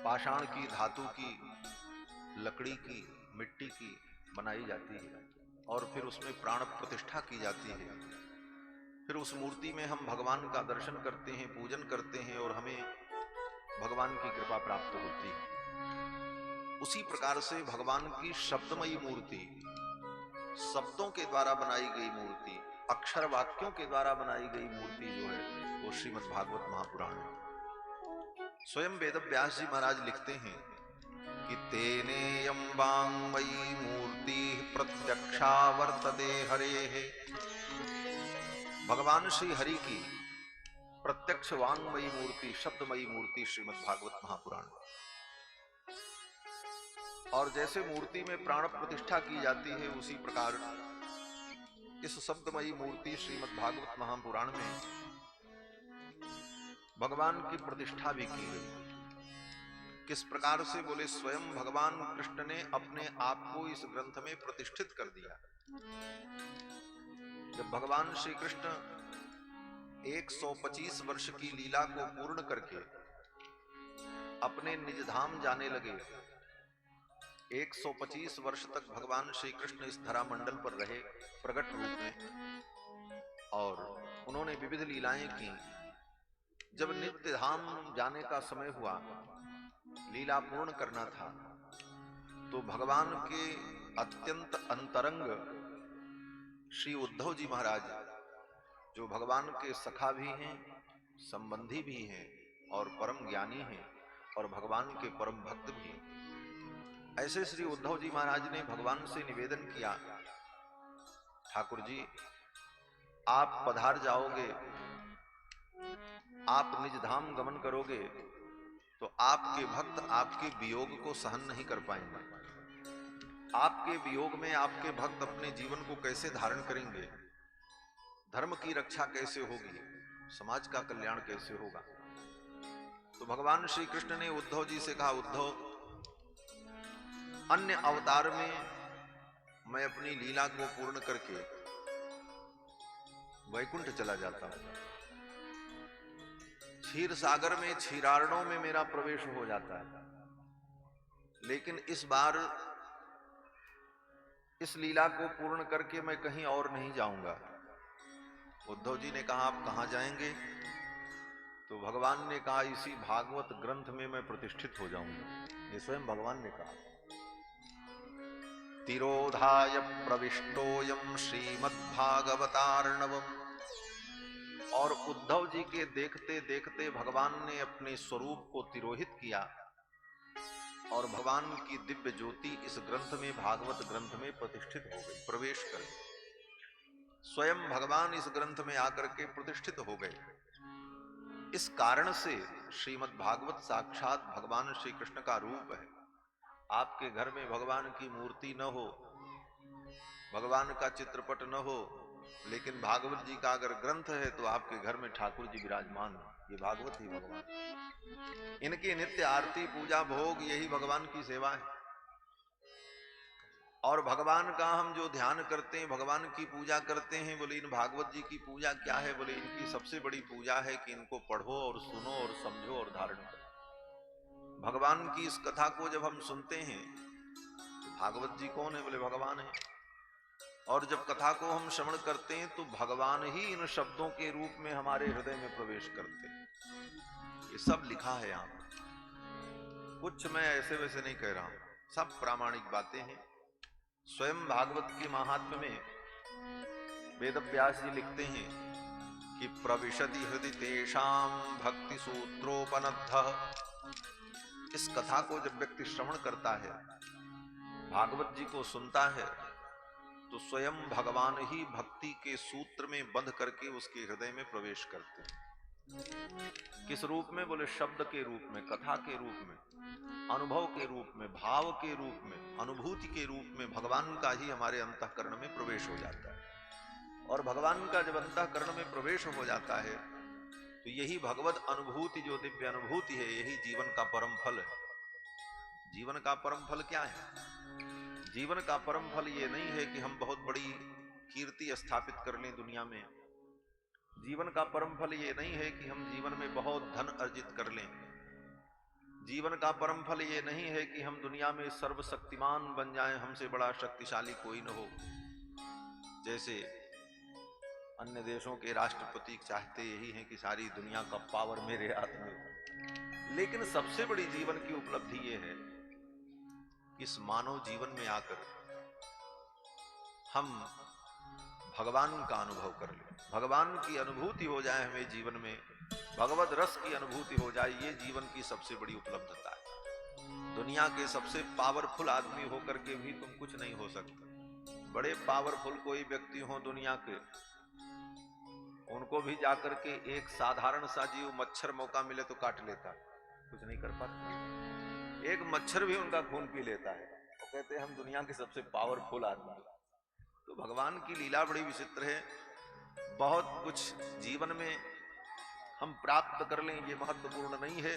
पाषाण की, धातु की, लकड़ी की, मिट्टी की बनाई जाती है और फिर उसमें प्राण प्रतिष्ठा की जाती है। फिर उस मूर्ति में हम भगवान का दर्शन करते हैं, पूजन करते हैं और हमें भगवान की कृपा प्राप्त होती है। उसी प्रकार से भगवान की शब्दमयी मूर्ति, शब्दों के द्वारा बनाई गई मूर्ति, अक्षर वाक्यों के द्वारा बनाई गई मूर्ति जो है वो श्रीमद् भागवत महापुराण है। स्वयं वेद व्यास जी महाराज लिखते हैं कि तेनेयं वाङ्मयी मूर्ति प्रत्यक्षा वर्तते हरेः। भगवान श्री हरि की प्रत्यक्ष वाङ्मयी मूर्ति, शब्दमयी मूर्ति श्रीमद् भागवत महापुराण। और जैसे मूर्ति में प्राण प्रतिष्ठा की जाती है, उसी प्रकार इस शब्दमयी मूर्ति श्रीमद् भागवत महापुराण में भगवान की प्रतिष्ठा भी की गई। किस प्रकार से बोले, स्वयं भगवान कृष्ण ने अपने आप को इस ग्रंथ में प्रतिष्ठित कर दिया। जब भगवान श्री कृष्ण 125 वर्ष की लीला को पूर्ण करके अपने निज धाम जाने लगे, 125 वर्ष तक भगवान श्री कृष्ण इस धरा मंडल पर रहे प्रकट रूप में और उन्होंने विविध लीलाएं की। जब नित्य धाम जाने का समय हुआ, लीला पूर्ण करना था, तो भगवान के अत्यंत अंतरंग श्री उद्धव जी महाराज, जो भगवान के सखा भी हैं, संबंधी भी हैं और परम ज्ञानी हैं और भगवान के परम भक्त भी हैं, ऐसे श्री उद्धव जी महाराज ने भगवान से निवेदन किया, ठाकुर जी आप पधार जाओगे, आप निज धाम गमन करोगे तो आपके भक्त आपके वियोग को सहन नहीं कर पाएंगे। आपके वियोग में आपके भक्त अपने जीवन को कैसे धारण करेंगे, धर्म की रक्षा कैसे होगी, समाज का कल्याण कैसे होगा। तो भगवान श्री कृष्ण ने उद्धव जी से कहा, उद्धव अन्य अवतार में मैं अपनी लीला को पूर्ण करके वैकुंठ चला जाता हूं, क्षीर सागर में क्षीरार्णों में मेरा प्रवेश हो जाता है, लेकिन इस बार इस लीला को पूर्ण करके मैं कहीं और नहीं जाऊंगा। उद्धव जी ने कहा, आप कहां जाएंगे? तो भगवान ने कहा, इसी भागवत ग्रंथ में मैं प्रतिष्ठित हो जाऊंगा। ये स्वयं भगवान ने कहा। तिरोधाय प्रविष्टोयम श्रीमद्भागवतार्णवम्। और उद्धव जी के देखते देखते भगवान ने अपने स्वरूप को तिरोहित किया और भगवान की दिव्य ज्योति इस ग्रंथ में, भागवत ग्रंथ में प्रतिष्ठित हो गई, प्रवेश कर गई। स्वयं भगवान इस ग्रंथ में आकर के प्रतिष्ठित हो गए। इस कारण से श्रीमद् भागवत साक्षात भगवान श्री कृष्ण का रूप है। आपके घर में भगवान की मूर्ति न हो, भगवान का चित्रपट न हो, लेकिन भागवत जी का अगर ग्रंथ है तो आपके घर में ठाकुर जी विराजमान है। ये भागवत ही भगवान, इनकी नित्य आरती पूजा भोग यही भगवान की सेवा है। और भगवान का हम जो ध्यान करते हैं, भगवान की पूजा करते हैं, बोले इन भागवत जी की पूजा क्या है? बोले इनकी सबसे बड़ी पूजा है कि इनको पढ़ो और सुनो और समझो और धारण करो। भगवान की इस कथा को जब हम सुनते हैं, भागवत जी कौन है? बोले भगवान है। और जब कथा को हम श्रवण करते हैं तो भगवान ही इन शब्दों के रूप में हमारे हृदय में प्रवेश करते हैं। ये सब लिखा है यहाँ पर, कुछ मैं ऐसे वैसे नहीं कह रहा हूं, सब प्रामाणिक बातें हैं। स्वयं भागवत के महात्म्य में वेद व्यास जी लिखते हैं कि प्रविशति हृदि तेषाम भक्ति सूत्रोपनद्धः। इस कथा को जब व्यक्ति श्रवण करता है, भागवत जी को सुनता है, तो स्वयं भगवान ही भक्ति के सूत्र में बंध करके उसके हृदय में प्रवेश करते हैं। किस रूप में? बोले शब्द के रूप में, कथा के रूप में, अनुभव के रूप में, भाव के रूप में, अनुभूति के रूप में भगवान का ही हमारे अंतःकरण में प्रवेश हो जाता है। और भगवान का जब अंतःकरण में प्रवेश हो जाता है तो यही भगवत अनुभूति, जो दिव्य अनुभूति है, यही जीवन का परम फल है। जीवन का परम फल क्या है? जीवन का परम फल ये नहीं है कि हम बहुत बड़ी कीर्ति स्थापित कर लें दुनिया में। जीवन का परम फल ये नहीं है कि हम जीवन में बहुत धन अर्जित कर लें। जीवन का परम फल ये नहीं है कि हम दुनिया में सर्वशक्तिमान बन जाएं, हमसे बड़ा शक्तिशाली कोई न हो, जैसे अन्य देशों के राष्ट्रपति चाहते यही हैं कि सारी दुनिया का पावर मेरे हाथ में हो। लेकिन सबसे बड़ी जीवन की उपलब्धि ये है कि इस मानव जीवन में आकर हम भगवान का अनुभव कर लें, भगवान की अनुभूति हो जाए हमें जीवन में, भगवत रस की अनुभूति हो जाए, ये जीवन की सबसे बड़ी उपलब्धता है। दुनिया के सबसे पावरफुल आदमी होकर के भी तुम कुछ नहीं हो सकते। बड़े पावरफुल कोई व्यक्ति हो दुनिया के, उनको भी जाकर के एक साधारण सा जीव मच्छर मौका मिले तो काट लेता, कुछ नहीं कर पाता। एक मच्छर भी उनका खून पी लेता है और कहते हैं हम दुनिया के सबसे पावरफुल आदमी। तो भगवान की लीला बड़ी विचित्र है। बहुत कुछ जीवन में हम प्राप्त कर लें ये महत्वपूर्ण नहीं है,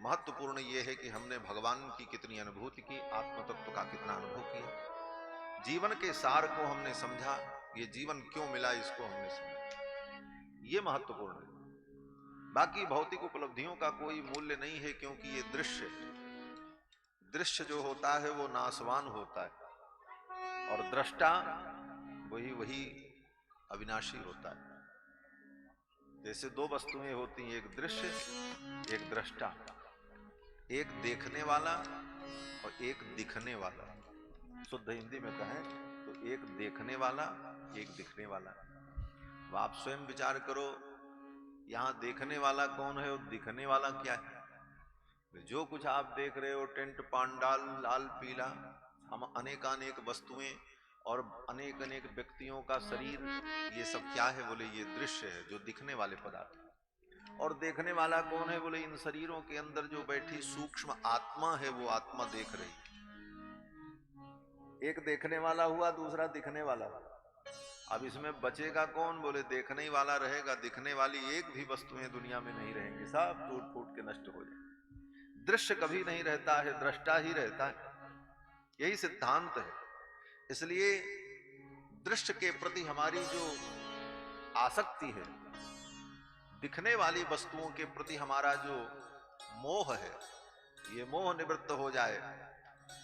महत्वपूर्ण ये है कि हमने भगवान की कितनी अनुभूति की, आत्म तत्व का कितना अनुभव किया, जीवन के सार को हमने समझा, ये जीवन क्यों मिला इसको हमने समझा, ये महत्वपूर्ण है। बाकी भौतिक उपलब्धियों का कोई मूल्य नहीं है, क्योंकि ये दृश्य जो होता है वो नाशवान होता है और दृष्टा वही अविनाशी होता है। जैसे दो वस्तुएं होती हैं, एक दृश्य एक दृष्टा, एक देखने वाला और एक दिखने वाला। शुद्ध हिंदी में कहें तो एक देखने वाला एक दिखने वाला। अब आप स्वयं विचार करो, यहां देखने वाला कौन है और दिखने वाला क्या है। जो कुछ आप देख रहे हो, टेंट पांडाल लाल पीला, हम अनेकानेक वस्तुएं और अनेक अनेक व्यक्तियों का शरीर, ये सब क्या है? बोले ये दृश्य है, जो दिखने वाले पदार्थ। और देखने वाला कौन है? बोले इन शरीरों के अंदर जो बैठी सूक्ष्म आत्मा है, वो आत्मा देख रही। एक देखने वाला हुआ, दूसरा दिखने वाला हुआ। अब इसमें बचेगा कौन? बोले देखने ही वाला रहेगा, दिखने वाली एक भी वस्तुएं दुनिया में नहीं रहेंगी, सब टूट फूट के नष्ट हो जाए। दृश्य कभी नहीं रहता है, दृष्टा ही रहता है, यही सिद्धांत है। इसलिए दृश्य के प्रति हमारी जो आसक्ति है, दिखने वाली वस्तुओं के प्रति हमारा जो मोह है, ये मोह निवृत्त हो जाए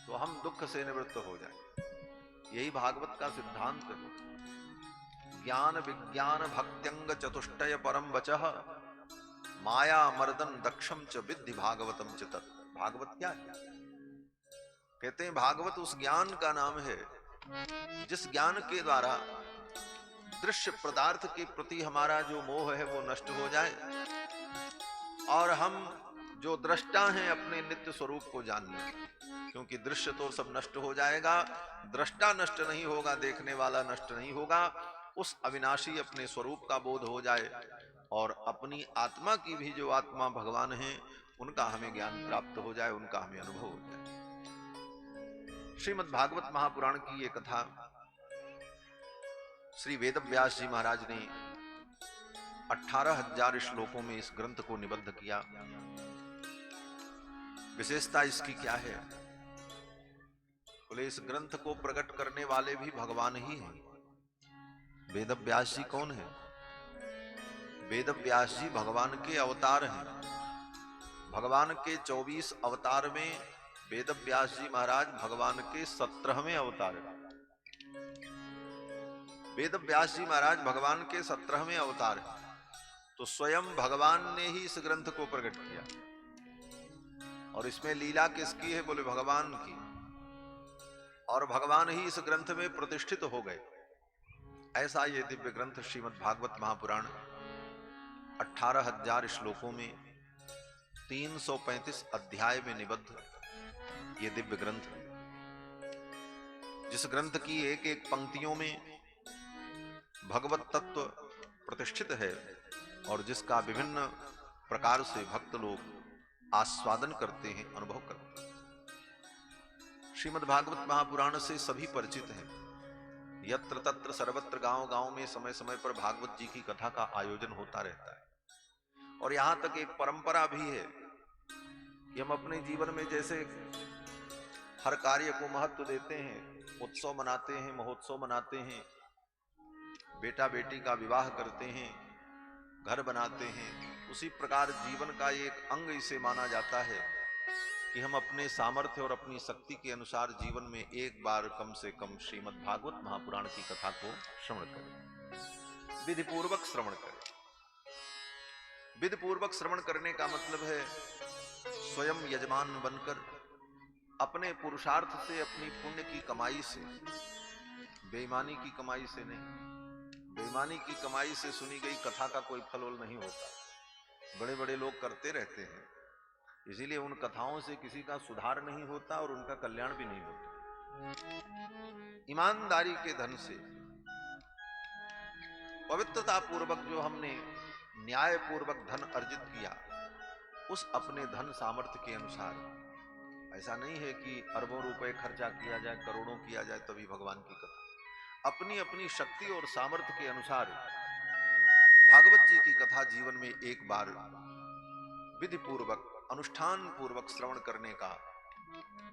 तो हम दुख से निवृत्त हो जाए। यही भागवत का सिद्धांत है। ज्ञान विज्ञान भक्त्यंग चतुष्टय परम वचः माया मर्दन दक्षम च विद्धि भागवतम च तत्। भागवत क्या है? कहते हैं भागवत उस ज्ञान का नाम है जिस ज्ञान के द्वारा दृश्य पदार्थ के प्रति हमारा जो मोह है वो नष्ट हो जाए और हम जो दृष्टा हैं अपने नित्य स्वरूप को जान लें। क्योंकि दृश्य तो सब नष्ट हो जाएगा, दृष्टा नष्ट नहीं होगा, देखने वाला नष्ट नहीं होगा। उस अविनाशी अपने स्वरूप का बोध हो जाए और अपनी आत्मा की भी जो आत्मा भगवान है उनका हमें ज्ञान प्राप्त हो जाए, उनका हमें अनुभव हो जाए। श्रीमद् भागवत महापुराण की ये कथा श्री वेदव्यास जी महाराज ने 18,000 श्लोकों में इस ग्रंथ को निबद्ध किया। विशेषता इसकी क्या है? बोले इस ग्रंथ को प्रकट करने वाले भी भगवान ही हैं। वेदव्यास जी कौन है? वेदव्यास जी भगवान के अवतार हैं। भगवान के 24 अवतार में वेदव्यास जी महाराज भगवान के 17वें अवतार हैं। वेदव्यास जी महाराज भगवान के 17वें अवतार हैं, तो स्वयं भगवान ने ही इस ग्रंथ को प्रकट किया। और इसमें लीला किसकी है? बोले भगवान की। और भगवान ही इस ग्रंथ में प्रतिष्ठित हो गए। ऐसा ये दिव्य ग्रंथ श्रीमद् भागवत महापुराण 18,000 श्लोकों में 335 अध्याय में निबद्ध ये दिव्य ग्रंथ, जिस ग्रंथ की एक एक पंक्तियों में भगवत तत्व प्रतिष्ठित है और जिसका विभिन्न प्रकार से भक्त लोग आस्वादन करते हैं, अनुभव करते हैं। श्रीमद् भागवत महापुराण से सभी परिचित हैं। यत्र तत्र सर्वत्र गांव गांव में समय समय पर भागवत जी की कथा का आयोजन होता रहता है। और यहां तक एक परंपरा भी है कि हम अपने जीवन में जैसे हर कार्य को महत्व देते हैं, उत्सव मनाते हैं, महोत्सव मनाते हैं, बेटा बेटी का विवाह करते हैं, घर बनाते हैं, उसी प्रकार जीवन का एक अंग इसे माना जाता है कि हम अपने सामर्थ्य और अपनी शक्ति के अनुसार जीवन में एक बार कम से कम श्रीमद् भागवत महापुराण की कथा को श्रवण करें, विधि पूर्वक श्रवण करें। विधि पूर्वक श्रवण करने का मतलब है स्वयं यजमान बनकर अपने पुरुषार्थ से, अपनी पुण्य की कमाई से, बेईमानी की कमाई से नहीं। बेईमानी की कमाई से सुनी गई कथा का कोई फलोल नहीं होता। बड़े बड़े लोग करते रहते हैं, इसीलिए उन कथाओं से किसी का सुधार नहीं होता और उनका कल्याण भी नहीं होता। ईमानदारी के धन से, पवित्रता पूर्वक जो हमने न्याय पूर्वक धन अर्जित किया, उस अपने धन सामर्थ्य के अनुसार, ऐसा नहीं है कि अरबों रुपए खर्चा किया जाए, करोड़ों किया जाए तभी भगवान की कथा। अपनी अपनी शक्ति और सामर्थ्य के अनुसार भागवत जी की कथा जीवन में एक बार विधि पूर्वक, अनुष्ठान पूर्वक श्रवण करने का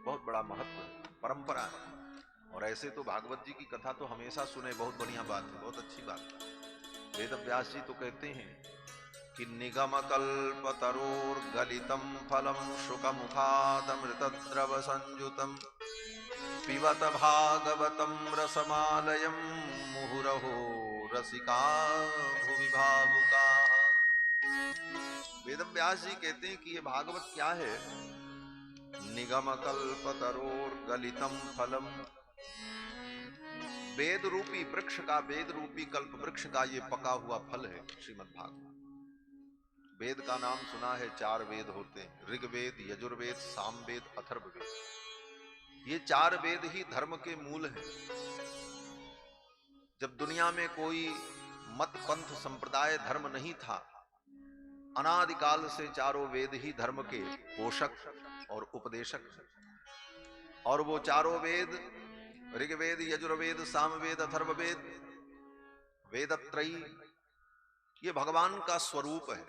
बहुत बड़ा महत्व, परंपरा है। और ऐसे तो भागवत जी की कथा तो हमेशा सुने, बहुत बढ़िया बात है, बहुत अच्छी बात है। वेद व्यास जी तो कहते हैं कि निगम कल्पतरोर्गलितं फलं शुकमुखादमृतद्रव संयुतं पिबत भागवतं रसमालयं मुहुरहो रसिका भुवि भावुकाः। वेदव्यास जी कहते हैं कि ये भागवत क्या है? निगम कल्पतरोर्गलितं फलम, वेद रूपी वृक्ष का, वेद रूपी कल्प वृक्ष का ये पका हुआ फल है श्रीमद् भागवत। वेद का नाम सुना है, 4 वेद होते हैं, ऋग्वेद, यजुर्वेद, सामवेद, अथर्ववेद। ये 4 वेद ही धर्म के मूल हैं। जब दुनिया में कोई मत, पंथ, संप्रदाय, धर्म नहीं था, अनादिकाल से चारों वेद ही धर्म के पोषक और उपदेशक हैं। और वो चारों वेद, ऋग्वेद, यजुर्वेद, सामवेद, अथर्ववेद, वेदत्रयी, ये भगवान का स्वरूप है,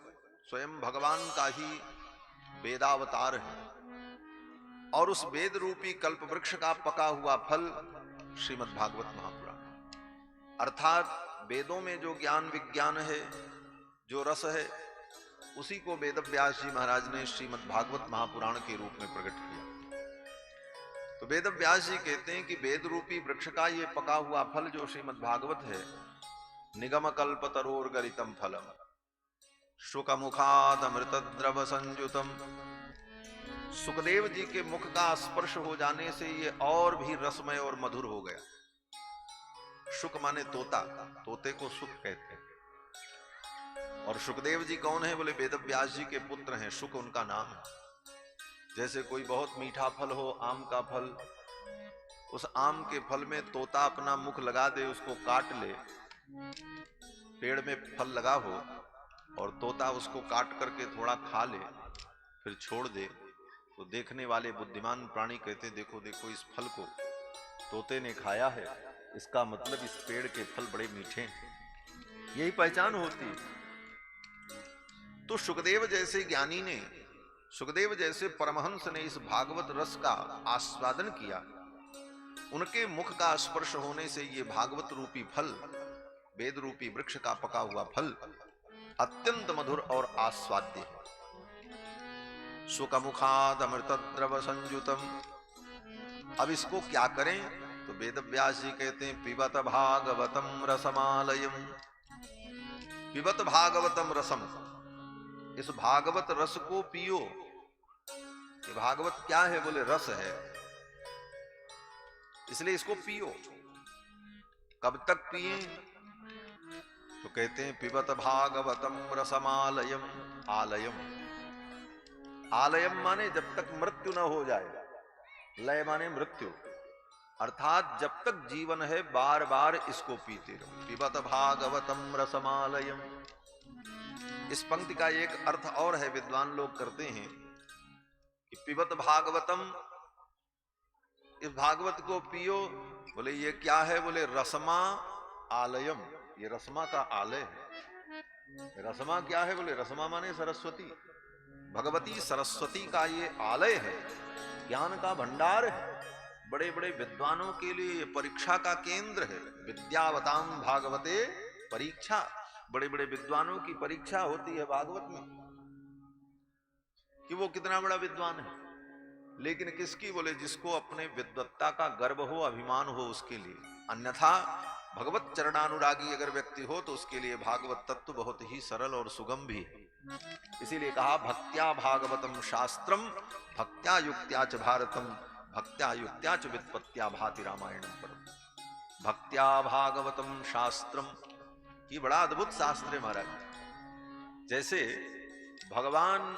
स्वयं भगवान का ही वेदावतार है। और उस वेद रूपी कल्प वृक्ष का पका हुआ फल श्रीमद् भागवत महापुराण, अर्थात वेदों में जो ज्ञान विज्ञान है, जो रस है, उसी को वेद व्यास जी महाराज ने श्रीमद् भागवत महापुराण के रूप में प्रकट किया। तो वेद व्यास जी कहते हैं कि वेद रूपी वृक्ष का ये पका हुआ फल जो श्रीमद् भागवत है, निगम कल्पतरोर्गलितं फलम शुकमुखाद अमृतद्रव संयुतम, सुखदेव जी के मुख का स्पर्श हो जाने से ये और भी रसमय और मधुर हो गया। शुक माने तोता, तोते को सुख कहते हैं। और सुखदेव जी कौन है? बोले वेद व्यास जी के पुत्र हैं, शुक उनका नाम है। जैसे कोई बहुत मीठा फल हो, आम का फल, उस आम के फल में तोता अपना मुख लगा दे, उसको काट ले, पेड़ में फल लगा हो और तोता उसको काट करके थोड़ा खा ले, फिर छोड़ दे, तो देखने वाले बुद्धिमान प्राणी कहते देखो देखो इस फल को तोते ने खाया है, इसका मतलब इस पेड़ के फल बड़े मीठे हैं। यही पहचान होती। तो सुखदेव जैसे ज्ञानी ने, सुखदेव जैसे परमहंस ने इस भागवत रस का आस्वादन किया, उनके मुख का स्पर्श होने से ये भागवत रूपी फल, वेद रूपी वृक्ष का पका हुआ फल अत्यंत मधुर और आस्वाद्य है। सुकमुखाद अमृतद्रव संयुतम। अब इसको क्या करें? तो वेद व्यास जी कहते हैं पिबत भागवतम रसमालयम, पिबत भागवतम रसम, इस भागवत रस को पियो। ये भागवत क्या है? बोले रस है, इसलिए इसको पियो। कब तक पिए? तो कहते हैं पिबत भागवतम रसमालयम, आलयम, आलयम माने जब तक मृत्यु न हो जाए, लय माने मृत्यु, अर्थात जब तक जीवन है बार बार इसको पीते रहो। पिबत भागवतम रसमालयम। इस पंक्ति का एक अर्थ और है, विद्वान लोग करते हैं कि पिबत भागवतम, इस भागवत को पियो। बोले ये क्या है? बोले रसमा आलयम, ये रसमा का आलय है। रसमा क्या है? बोले रसमा माने सरस्वती, भगवती सरस्वती का ये आलय है, ज्ञान का भंडार है। बड़े बड़े विद्वानों के लिए ये परीक्षा का केंद्र है। विद्यावताम भागवते परीक्षा, बड़े बड़े विद्वानों की परीक्षा होती है भागवत में कि वो कितना बड़ा विद्वान है। लेकिन किसकी? बोले जिसको अपने विद्वत्ता का गर्व हो, अभिमान हो, उसके लिए। अन्यथा भगवत चरणानुरागी अगर व्यक्ति हो तो उसके लिए भागवत तत्व बहुत ही सरल और सुगम भी है। इसीलिए कहा भक्त्या भागवतम शास्त्रम भक्त्या युक्त्या च भारतम भक्त्या युक्त्या च व्युत्पत्त्या भाति रामायणम परम। भक्त्या भागवतम शास्त्रम, ये बड़ा अद्भुत शास्त्र है महाराज। जैसे भगवान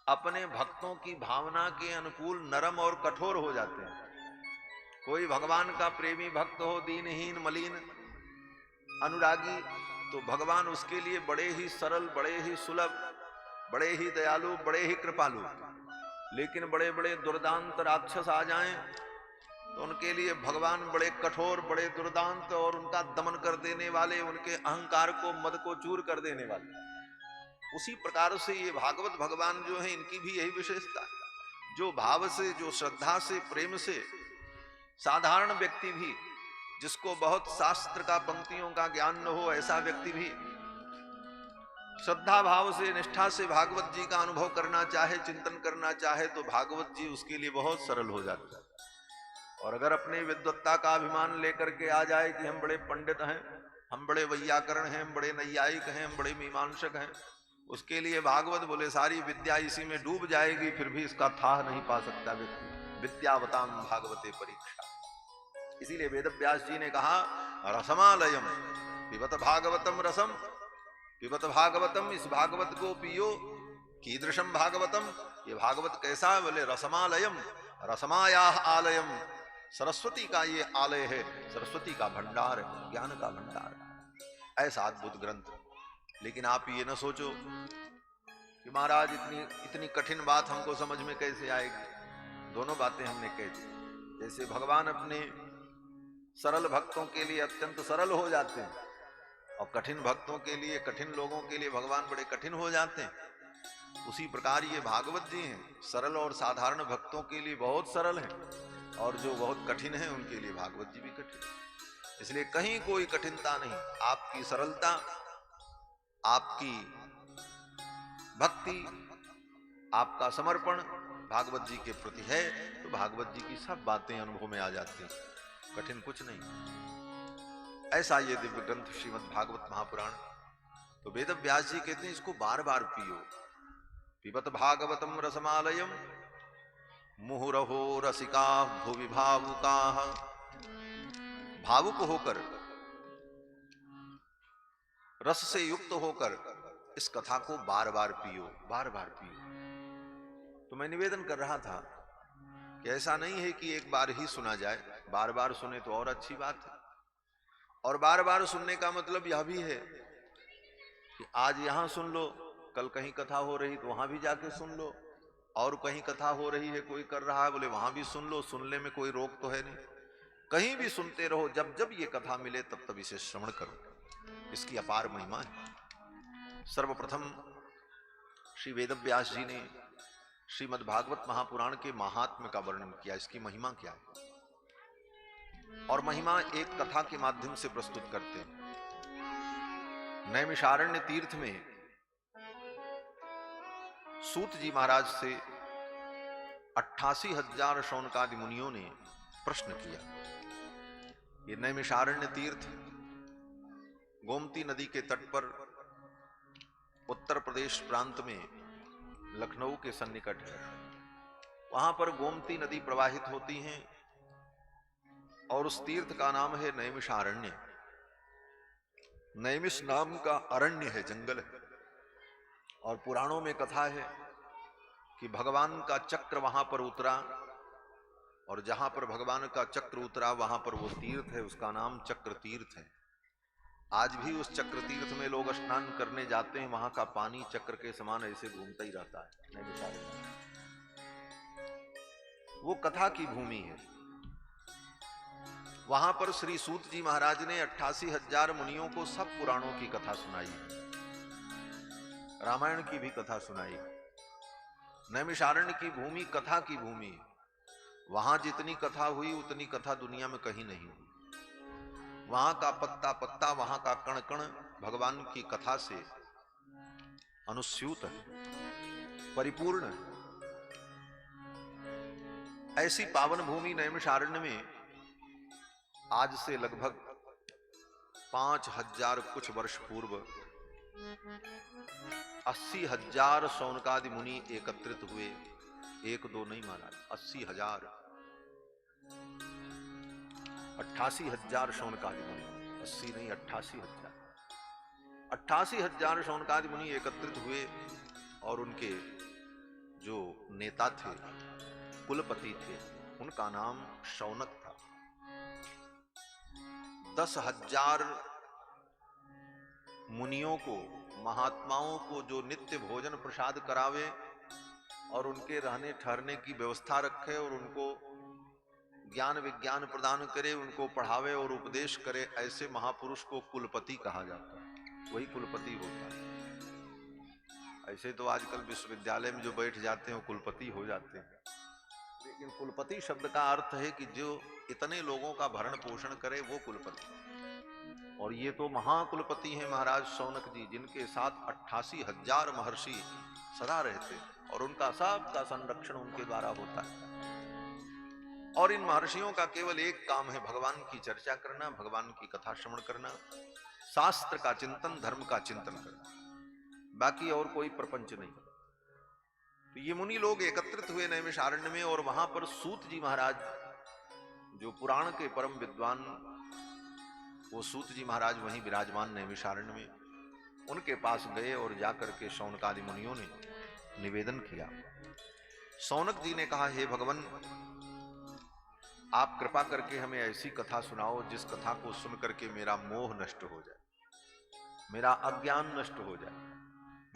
अपने भक्तों की भावना के अनुकूल नरम और कठोर हो जाते हैं। कोई भगवान का प्रेमी भक्त हो, दीनहीन मलिन अनुरागी, तो भगवान उसके लिए बड़े ही सरल, बड़े ही सुलभ, बड़े ही दयालु, बड़े ही कृपालु। लेकिन बड़े बड़े दुर्दांत राक्षस आ जाएं तो उनके लिए भगवान बड़े कठोर, बड़े दुर्दांत और उनका दमन कर देने वाले, उनके अहंकार को, मद को चूर कर देने वाले। उसी प्रकार से ये भागवत भगवान जो है, इनकी भी यही विशेषता। जो भाव से, जो श्रद्धा से, प्रेम से, साधारण व्यक्ति भी, जिसको बहुत शास्त्र का, पंक्तियों का ज्ञान न हो, ऐसा व्यक्ति भी श्रद्धा भाव से, निष्ठा से भागवत जी का अनुभव करना चाहे, चिंतन करना चाहे, तो भागवत जी उसके लिए बहुत सरल हो जाता है। और अगर अपने विद्वत्ता का अभिमान लेकर के आ जाए कि हम बड़े पंडित हैं, हम बड़े वैयाकरण हैं, हम बड़े नैयायिक हैं, हम बड़े मीमांसक हैं, उसके लिए भागवत बोले सारी विद्या इसी में डूब जाएगी, फिर भी इसका थाह नहीं पा सकता व्यक्ति। विद्यावताम भागवते परीक्षा। इसीलिए वेद व्यास जी ने कहा रसमालयम पिबत भागवतम रसम, पिबत भागवतम, इस भागवत को पियो। कीदृशम भागवतम, ये भागवत कैसा है? बोले रसमालयम, रसमाया आलयम, सरस्वती का ये आलय है, सरस्वती का भंडार है, ज्ञान का भंडार। ऐसा अद्भुत ग्रंथ। लेकिन आप ये न सोचो कि महाराज इतनी कठिन बात हमको समझ में कैसे आएगी। दोनों बातें हमने कह दी। जैसे भगवान अपने सरल भक्तों के लिए अत्यंत सरल हो जाते हैं, और कठिन भक्तों के लिए, कठिन लोगों के लिए भगवान बड़े कठिन हो जाते हैं। उसी प्रकार ये भागवत जी हैं, सरल और साधारण भक्तों के लिए बहुत सरल हैं, और जो बहुत कठिन है उनके लिए भागवत जी भी कठिन। इसलिए कहीं कोई कठिनता नहीं। आपकी सरलता, आपकी भक्ति, आपका समर्पण भागवत जी के प्रति है, तो भागवत जी की सब बातें अनुभव में आ जाती हैं। कठिन कुछ नहीं। ऐसा ये दिव्य ग्रंथ श्रीमद् भागवत महापुराण। तो वेद व्यास जी कहते हैं इसको बार बार पियो। पिबत भागवतम रसमालयम मुहुरहो रसिका भुवि भावुका। भावुक होकर, रस से युक्त होकर इस कथा को बार बार पियो, बार बार पियो। तो मैं निवेदन कर रहा था कि ऐसा नहीं है कि एक बार ही सुना जाए, बार बार सुने तो और अच्छी बात है। और बार बार सुनने का मतलब यह भी है कि आज यहां सुन लो, कल कहीं कथा हो रही तो वहां भी जाके सुन लो, और कहीं कथा हो रही है, कोई कर रहा है, बोले वहां भी सुन लो। सुनने में कोई रोक तो है नहीं, कहीं भी सुनते रहो। जब जब ये कथा मिले तब तब इसे श्रवण करो। इसकी अपार महिमा है। सर्वप्रथम श्री वेदव्यास जी ने श्रीमद् भागवत महापुराण के महात्म्य का वर्णन किया। इसकी महिमा क्या है, और महिमा एक कथा के माध्यम से प्रस्तुत करते हैं। नैमिषारण्य तीर्थ में सूत जी महाराज से 88,000 शौनकादि मुनियों ने प्रश्न किया। ये नैमिषारण्य तीर्थ गोमती नदी के तट पर उत्तर प्रदेश प्रांत में लखनऊ के सन्निकट है। वहां पर गोमती नदी प्रवाहित होती है, और उस तीर्थ का नाम है नैमिषारण्य। नैमिष नाम का अरण्य है, जंगल है। और पुराणों में कथा है कि भगवान का चक्र वहां पर उतरा, और जहां पर भगवान का चक्र उतरा वहां पर वो तीर्थ है, उसका नाम चक्र तीर्थ है। आज भी उस चक्र तीर्थ में लोग स्नान करने जाते हैं। वहां का पानी चक्र के समान ऐसे घूमता ही रहता है। वो कथा की भूमि है। वहां पर श्री सूत जी महाराज ने 88,000 मुनियों को सब पुराणों की कथा सुनाई, रामायण की भी कथा सुनाई। नैमिषारण्य की भूमि कथा की भूमि है। वहां जितनी कथा हुई उतनी कथा दुनिया में कहीं नहीं हुई। वहां का पत्ता पत्ता, वहां का कण कण भगवान की कथा से अनुस्यूत है, परिपूर्ण है। ऐसी पावन भूमि नैमिषारण्य में आज से लगभग 5000 कुछ वर्ष पूर्व 80,000 शौनकादि मुनि एकत्रित हुए। एक दो नहीं महाराज, 80,000, 88,000 शौनकादि मुनि। 80 नहीं, 88,000। 88,000 शौनकादि मुनि एकत्रित हुए और उनके जो नेता थे, कुलपति थे, उनका नाम शौनक था। 10,000 मुनियों को, महात्माओं को जो नित्य भोजन प्रसाद करावे और उनके रहने ठहरने की व्यवस्था रखे और उनको ज्ञान विज्ञान प्रदान करे, उनको पढ़ावे और उपदेश करे, ऐसे महापुरुष को कुलपति कहा जाता है। वही कुलपति होता है। ऐसे तो आजकल विश्वविद्यालय में जो बैठ जाते हैं वो कुलपति हो जाते हैं, लेकिन कुलपति शब्द का अर्थ है कि जो इतने लोगों का भरण पोषण करे वो कुलपति। और ये तो महाकुलपति हैं महाराज शौनक जी, जिनके साथ 88,000 महर्षि सदा रहते और उनका सबका संरक्षण उनके द्वारा होता है। और इन महर्षियों का केवल एक काम है, भगवान की चर्चा करना, भगवान की कथा श्रवण करना, शास्त्र का चिंतन, धर्म का चिंतन करना, बाकी और कोई प्रपंच नहीं। तो ये मुनि लोग एकत्रित हुए नैमिषारण्य में और वहां पर सूत जी महाराज, जो पुराण के परम विद्वान, वो सूत जी महाराज वहीं विराजमान नैमिषारण्य में, उनके पास गए और जाकर के शौनकादि मुनियों ने निवेदन किया। शौनक जी ने कहा, हे भगवान, आप कृपा करके हमें ऐसी कथा सुनाओ जिस कथा को सुन करके मेरा मोह नष्ट हो जाए, मेरा अज्ञान नष्ट हो जाए,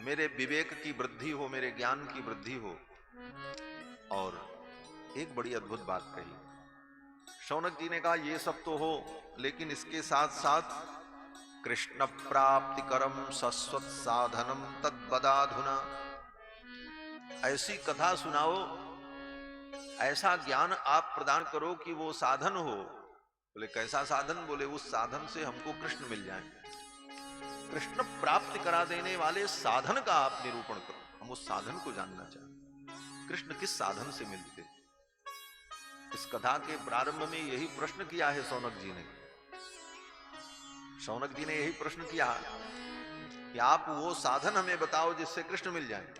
मेरे विवेक की वृद्धि हो, मेरे ज्ञान की वृद्धि हो। और एक बड़ी अद्भुत बात कही शौनक जी ने कहा, ये सब तो हो, लेकिन इसके साथ साथ कृष्ण प्राप्ति करम सस्वत साधनम तद्वदाधुना, ऐसी कथा सुनाओ, ऐसा ज्ञान आप प्रदान करो कि वो साधन हो। बोले कैसा साधन? बोले उस साधन से हमको कृष्ण मिल जाए। कृष्ण प्राप्ति करा देने वाले साधन का आप निरूपण करो, हम उस साधन को जानना चाहते। कृष्ण किस साधन से मिलते? इस कथा के प्रारंभ में यही प्रश्न किया है शौनक जी ने। शौनक जी ने यही प्रश्न किया कि आप वो साधन हमें बताओ जिससे कृष्ण मिल जाए।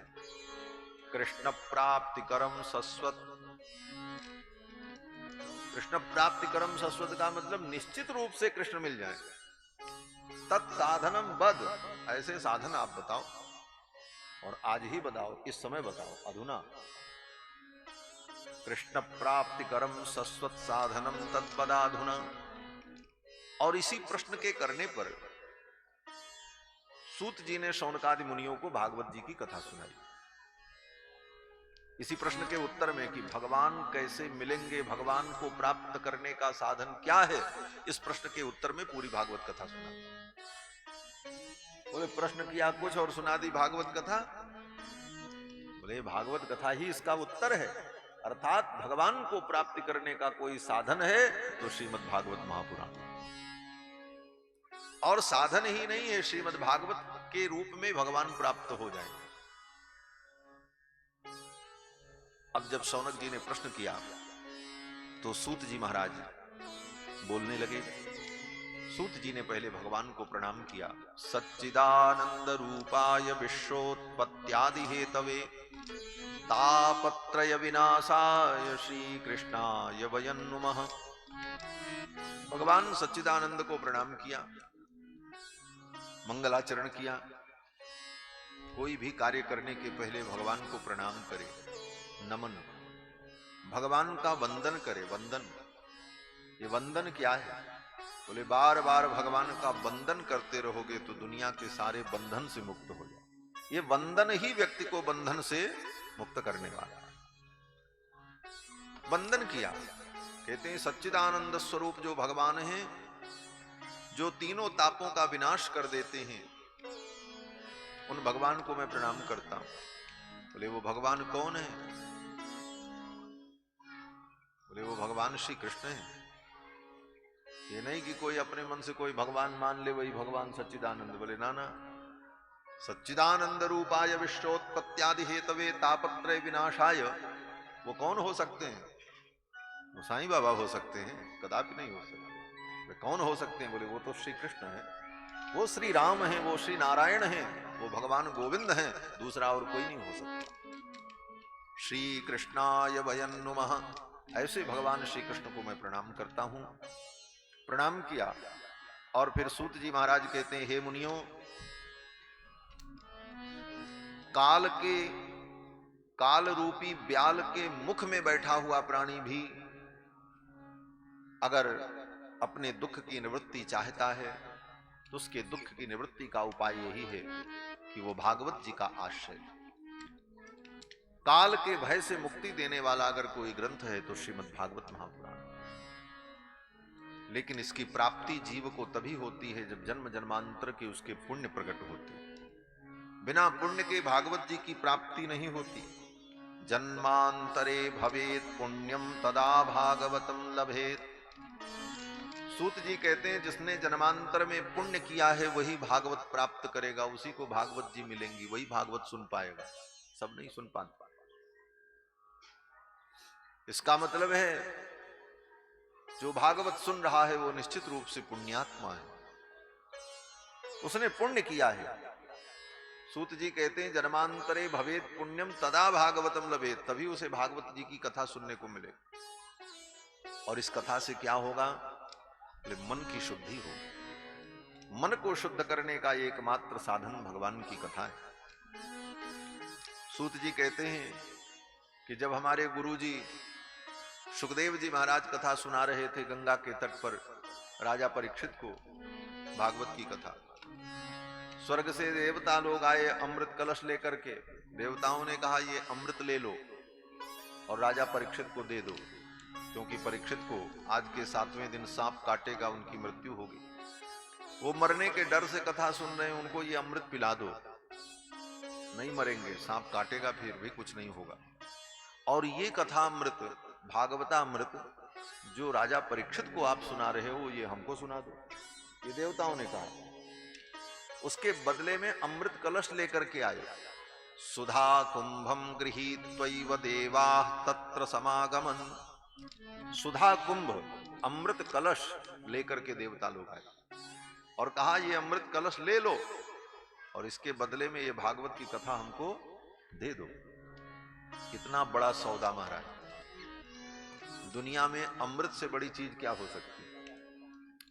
कृष्ण प्राप्ति करम सस्वत, कृष्ण प्राप्ति करम सस्वत का मतलब निश्चित रूप से कृष्ण मिल जाए। तत्साधनम बद, ऐसे साधन आप बताओ, और आज ही बताओ, इस समय बताओ, अधुना। कृष्ण प्राप्ति करम सस्वत साधनम तत्पदाधुना। और इसी प्रश्न के करने पर सूत जी ने शौनकादि मुनियों को भागवत जी की कथा सुनाई। इसी प्रश्न के उत्तर में कि भगवान कैसे मिलेंगे, भगवान को प्राप्त करने का साधन क्या है, इस प्रश्न के उत्तर में पूरी भागवत कथा सुना। बोले प्रश्न किया कुछ और सुना दी भागवत कथा। बोले भागवत कथा ही इसका उत्तर है, अर्थात भगवान को प्राप्ति करने का कोई साधन है तो श्रीमद् भागवत महापुराण। और साधन ही नहीं है, श्रीमद् भागवत के रूप में भगवान प्राप्त हो जाए। अब जब शौनक जी ने प्रश्न किया तो सूत जी महाराज बोलने लगे। सूत जी ने पहले भगवान को प्रणाम किया। सच्चिदानंद रूपाय विश्वोत्पत्त्यादि हेतवे तापत्रय विनाशाय श्री कृष्णाय वयं नुमः। भगवान सच्चिदानंद को प्रणाम किया, मंगलाचरण किया। कोई भी कार्य करने के पहले भगवान को प्रणाम करे, नमन, भगवान का वंदन करे। वंदन, ये वंदन क्या है? बोले बार बार भगवान का वंदन करते रहोगे तो दुनिया के सारे बंधन से मुक्त हो जाओ। ये वंदन ही व्यक्ति को बंधन से मुक्त करने वाला है। वंदन किया, कहते हैं सच्चिदानंद स्वरूप जो भगवान हैं, जो तीनों तापों का विनाश कर देते हैं, उन भगवान को मैं प्रणाम करता हूं। बोले वो भगवान कौन है? बोले वो भगवान श्री कृष्ण है। ये नहीं कि कोई अपने मन से कोई भगवान मान ले वही भगवान सच्चिदानंद। बोले ना ना, सच्चिदानंद रूपाय विश्वोत्पत्त्यादि हेतवे तापत्रय विनाशाय, वो कौन हो सकते हैं? वो साईं बाबा हो सकते हैं, कदापि नहीं हो सकते। वे कौन हो सकते हैं? बोले वो तो श्री कृष्ण है, वो श्री राम हैं, वो श्री नारायण हैं, वो भगवान गोविंद हैं, दूसरा और कोई नहीं हो सकता। श्री कृष्णाय वयं नुमः। ऐसे भगवान श्री कृष्ण को मैं प्रणाम करता हूं। प्रणाम किया और फिर सूत जी महाराज कहते हैं, हे मुनियों, काल रूपी ब्याल के मुख में बैठा हुआ प्राणी भी अगर अपने दुख की निवृत्ति चाहता है तो उसके दुख की निवृत्ति का उपाय यही है कि वो भागवत जी का आश्रय। काल के भय से मुक्ति देने वाला अगर कोई ग्रंथ है तो श्रीमद् भागवत महापुराण। लेकिन इसकी प्राप्ति जीव को तभी होती है जब जन्म जन्मांतर के उसके पुण्य प्रकट होते हैं। बिना पुण्य के भागवत जी की प्राप्ति नहीं होती। जन्मांतरे भवेत पुण्यम तदा भागवतम लभेत। सूत जी कहते हैं, जिसने जन्मांतर में पुण्य किया है वही भागवत प्राप्त करेगा, उसी को भागवत जी मिलेंगी, वही भागवत सुन पाएगा, सब नहीं सुन पाते। इसका मतलब है जो भागवत सुन रहा है वो निश्चित रूप से पुण्यात्मा है, उसने पुण्य किया है। सूत जी कहते हैं, जन्मांतरे भवेत पुण्यम तदा भागवतम लभेत, तभी उसे भागवत जी की कथा सुनने को मिलेगा। और इस कथा से क्या होगा? मन की शुद्धि होगी। मन को शुद्ध करने का एकमात्र साधन भगवान की कथा है। सूत जी कहते हैं कि जब हमारे गुरुजी सुखदेव जी महाराज कथा सुना रहे थे गंगा के तट पर राजा परीक्षित को भागवत की कथा, स्वर्ग से देवता लोग आए अमृत कलश लेकर के। देवताओं ने कहा ये अमृत ले लो और राजा परीक्षित को दे दो, क्योंकि परीक्षित को आज के 7वें दिन सांप काटेगा, उनकी मृत्यु होगी। वो मरने के डर से कथा सुन रहे हैं, उनको ये अमृत पिला दो, नहीं मरेंगे, सांप काटेगा फिर भी कुछ नहीं होगा। और ये कथा अमृत, भागवता अमृत जो राजा परीक्षित को आप सुना रहे हो, ये हमको सुना दो, ये देवताओं ने कहा। उसके बदले में अमृत कलश लेकर के आए। सुधा कुंभम गृहीत्वैव देवाः तत्र समागमन। सुधा कुंभ, अमृत कलश लेकर के देवता लोग आए और कहा ये अमृत कलश ले लो और इसके बदले में ये भागवत की कथा हमको दे दो। कितना बड़ा सौदा महाराज। दुनिया में अमृत से बड़ी चीज क्या हो सकती है?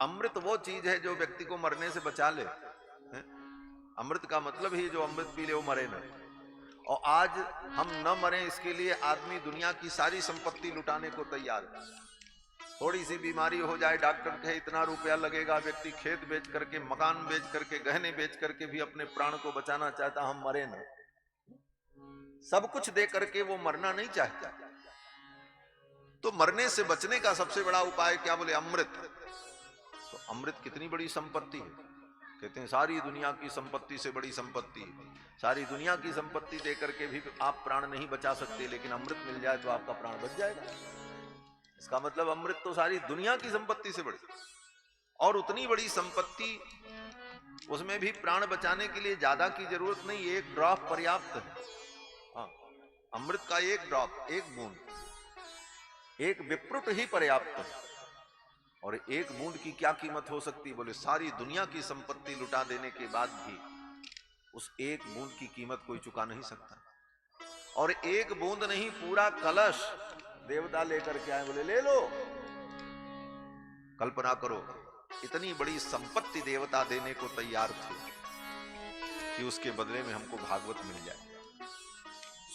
अमृत वो चीज है जो व्यक्ति को मरने से बचा ले। अमृत का मतलब ही जो अमृत पी ले वो मरे न। और आज हम न मरें इसके लिए आदमी दुनिया की सारी संपत्ति लुटाने को तैयार है। थोड़ी सी बीमारी हो जाए, डॉक्टर कहे इतना रुपया लगेगा, व्यक्ति खेत बेच करके, मकान बेच करके, गहने बेच करके भी अपने प्राण को बचाना चाहता, हम मरे न। सब कुछ दे करके वो मरना नहीं चाहता। तो मरने से बचने का सबसे बड़ा उपाय क्या? बोले अमृत। तो अमृत कितनी बड़ी संपत्ति है। कहते हैं सारी दुनिया की संपत्ति से बड़ी संपत्ति है। सारी दुनिया की संपत्ति देकर के भी आप प्राण नहीं बचा सकते, लेकिन अमृत मिल जाए तो आपका प्राण बच जाएगा। इसका मतलब अमृत तो सारी दुनिया की संपत्ति से बड़ी, और उतनी बड़ी संपत्ति, उसमें भी प्राण बचाने के लिए ज्यादा की जरूरत नहीं, एक ड्रॉप पर्याप्त है। हाँ, अमृत का एक ड्रॉप, एक बूंद, एक विप्रुट ही पर्याप्त है। और एक बूंद की क्या कीमत हो सकती? बोले सारी दुनिया की संपत्ति लुटा देने के बाद भी उस एक बूंद की कीमत कोई चुका नहीं सकता। और एक बूंद नहीं, पूरा कलश देवता लेकर के आए, बोले ले लो। कल्पना करो, इतनी बड़ी संपत्ति देवता देने को तैयार थे कि उसके बदले में हमको भागवत मिल जाए।